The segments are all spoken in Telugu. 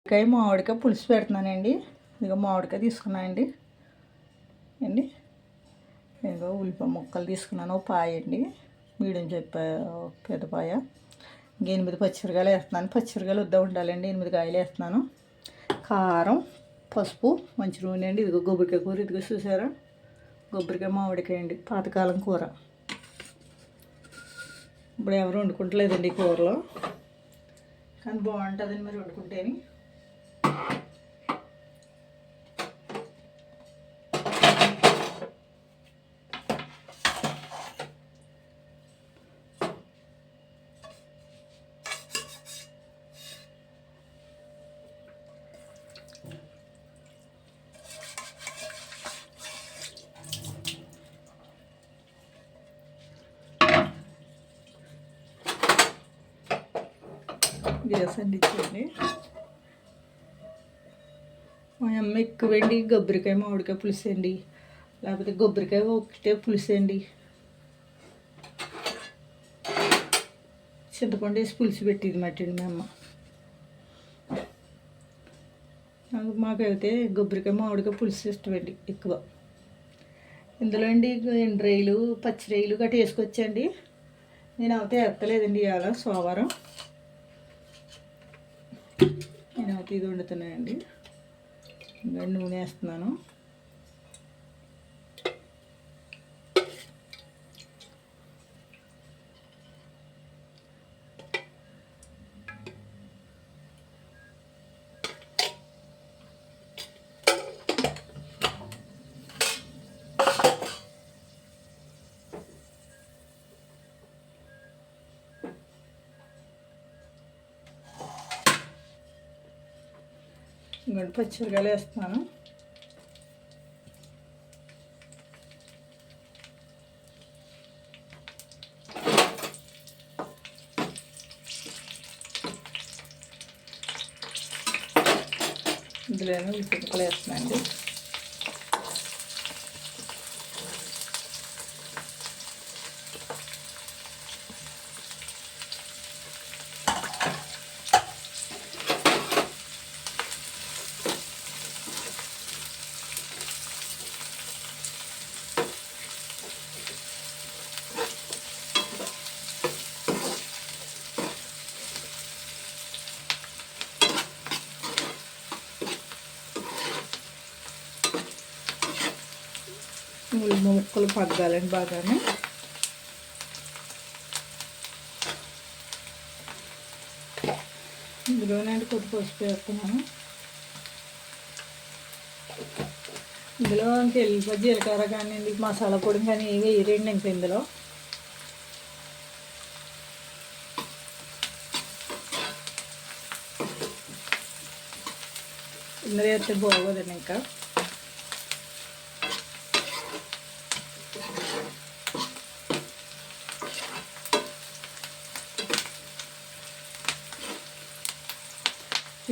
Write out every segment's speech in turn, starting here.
మామిడికాయ పులుసు పెడుతున్నానండి. ఇదిగో మామిడికాయ తీసుకున్నానండి అండి. ఇదిగో ఉల్లిపాయ ముక్కలు తీసుకున్నాను. పాయ అండి, మీడియం పెద్ద పాయ. ఇంక 8 పచ్చిమిరకాయలు వేస్తున్నాను. పచ్చిమిరకాయలు వద్ద ఉండాలండి. 8 కాయలు వేస్తున్నాను. కారం, పసుపు, మంచి నూనె అండి. ఇదిగో కొబ్బరికాయ కూర. ఇదిగో చూసారా, కొబ్బరికాయ మామిడికాయ అండి, పాతకాలం కూర. ఇప్పుడు ఎవరు వండుకుంటలేదండి ఈ కూరలో, కానీ బాగుంటుందండి మరి వండుకుంటేని. గ్యాస్ అందించండి. మా అమ్మ ఎక్కువండి కొబ్బరికాయ మామిడికాయ పులుసు అండి, లేకపోతే కొబ్బరికాయ ఒకటే పులుసు అండి. చింతపండు వేసి పులుసు పెట్టింది మట్టండి మా అమ్మ. మాకైతే కొబ్బరికాయ మామిడికాయ పులుసు ఇష్టమండి ఎక్కువ. ఇందులో అండి ఎండ్రాయిలు, పచ్చిరాయలు గట్రా వేసుకొచ్చండి. నేను అయితే ఎత్తలేదండి ఇవాళ సోమవారం. నేనైతే ఇది వండుతున్నానండి. ఇంకా నూనె వేస్తున్నాను. ఇంకోటి పచ్చిమిరకాయలు వేస్తున్నాను. ఇందులో ఉల్లిపాయలు వేస్తున్నానండి. ముక్కలు పగ్గాలండి బాగానే. ఇందులోనండి కొద్ది పసుపు వేస్తున్నాను. ఇందులో ఇంక ఎల్లిపాయ జీలకర్ర కానీ మసాలా పొడి కానీ ఏవి వేయరండి. ఇంక ఇందులో వేస్తే బాగోదండి. ఇంకా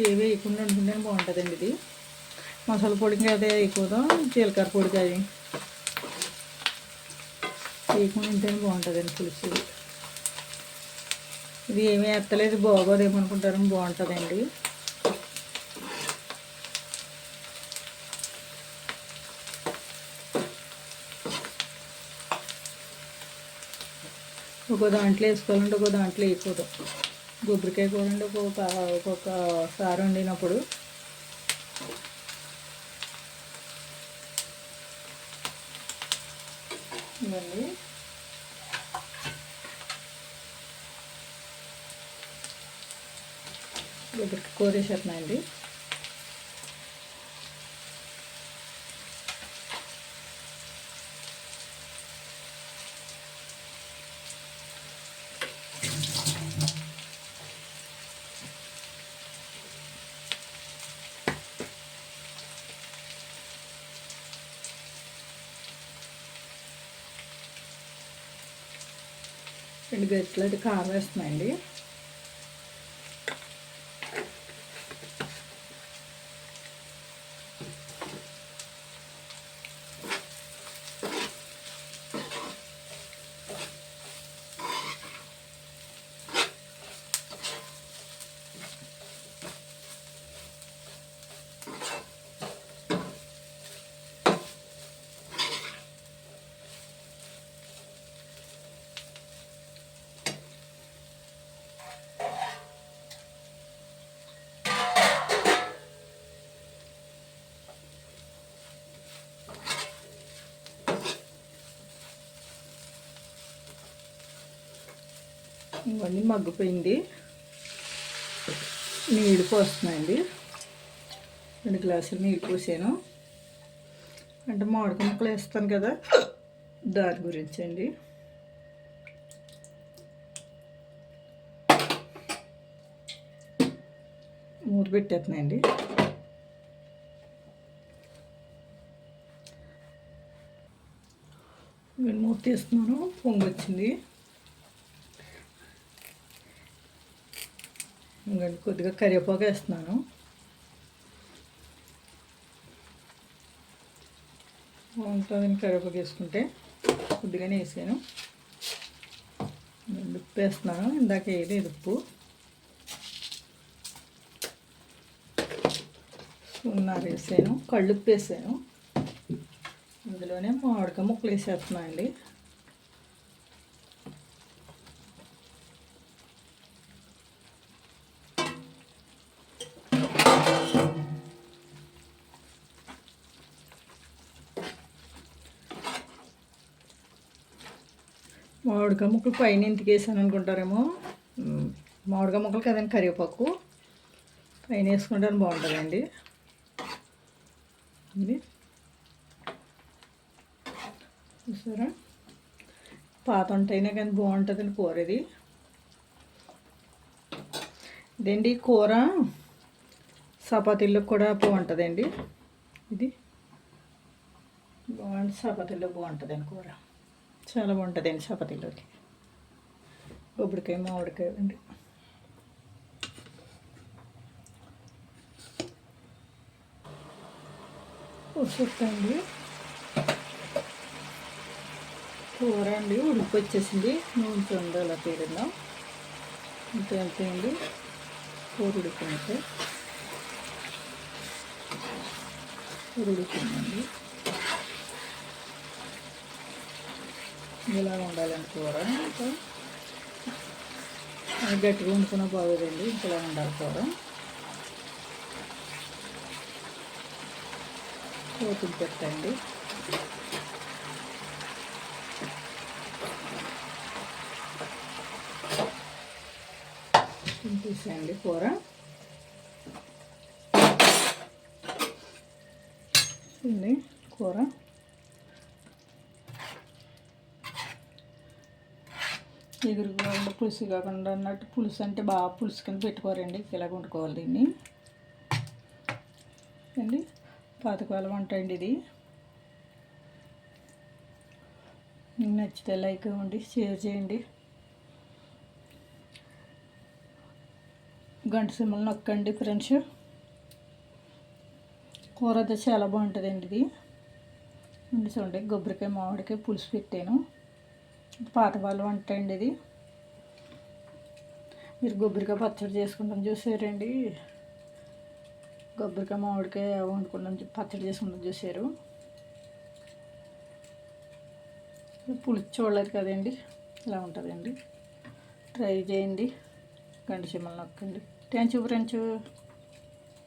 ఏవి వేయకుండా ఉంటుందని బాగుంటుందండి. ఇది మసాలా పొడికి అదే వేయకూడదు, జీలకర్ర పొడికి అది వేయకుండా ఉంటేనే బాగుంటుందండి పులుసు. ఇది ఏమీ ఎత్తలేదు బాగోదేమనుకుంటారని బాగుంటుందండి. ఒక్కో దాంట్లో వేసుకోవాలంటే ఒక్కో దాంట్లో వేయకూడదు. కొబ్బరికాయ కూర అండి ఒక్కొక్కసారి వండినప్పుడు ఇవన్నీ కొబ్బరికాయ కూర వేసేస్తున్నాయండి. రెండు గరిటెలు అది కారం వేస్తున్నాయండి. ఇవన్నీ మగ్గిపోయింది. నీళ్ళు పోస్తున్నాయండి. 2 గ్లాసులు నీళ్ళు పోసాను. అంటే మామిడికాయ ముక్కలు వేస్తాను కదా, దాని గురించి అండి. మూత పెట్టేస్తున్నాయండి. నేను మూత తీస్తున్నాను. పొంగు వచ్చింది. ఇంకండి కొద్దిగా కరివేపాకు వేస్తున్నాను. బాగుంటుందని కరివేపాకు వేసుకుంటే కొద్దిగానే వేసాను. ఉప్పు వేస్తున్నాను. ఇందాక వేయలేదు ఉప్పు. సున్నార వేసాను. కళ్ళుప్పు వేసాను. అందులోనే మామిడికాయ ముక్కలు వేసేస్తున్నాను అండి. మామిడికాయ ముక్కలు పైన ఇంటికి వేసాను అనుకుంటారేమో. మామిడికాయ ముక్కలు కదండి, కరివేపాకు పైన వేసుకుంటే బాగుంటుందండి. ఇది చూసారా, పాత వంటైనా కానీ బాగుంటుందండి కూర ఇది. ఇదండి కూర చపాతీలకు కూడా బాగుంటుందండి. ఇది బాగుంటుంది, చపాతీలో బాగుంటుందండి కూర. చాలా బాగుంటుందండి చపాతీలోకి. కొబ్బరికాయ మామిడికాయ అండి. చూడండి కూర అండి ఉడికి వచ్చేసింది. నూనె చూడండి అలా తీరిందాం. ఇంత అండి కూర ఉడికింటే ఉడికిందండి. ఇలా ఉండాలండి కూర. ఇంకా గట్టిగా వండుకున్నా బాగోదండి, ఇంకలా ఉండాలి కూర. పోతులు పెట్టండి. తీసేయండి కూర. ఇది కూర ఎగురుగా పులుసు కాకుండా అన్నట్టు, పులుసు అంటే బాగా పులుసు కింద పెట్టుకోరండి. ఇలాగ వండుకోవాలి దీన్ని అండి. పాతకాలం వంట అండి ఇది. మీకు నచ్చితే లైక్ ఇవ్వండి, షేర్ చేయండి, గంట సింబల్ నొక్కండి ఫ్రెండ్స్. కూర అయితే చాలా బాగుంటుందండి ఇది. చూడండి కొబ్బరికాయ మామిడికాయ పులుసు పెట్టాను. పాతకాలం వంట అండి ఇది. మీరు కొబ్బరికాయ పచ్చడి చేసుకుంటాం చూసారండి. కొబ్బరికాయ మామిడికాయ వండుకుంటాం, పచ్చడి చేసుకుంటాం చూసారు. పులుసు చూడలేదు కదండి, ఇలా ఉంటుందండి. ట్రై చేయండి, గంట సింబల్ నొక్కండి. Thank you friends.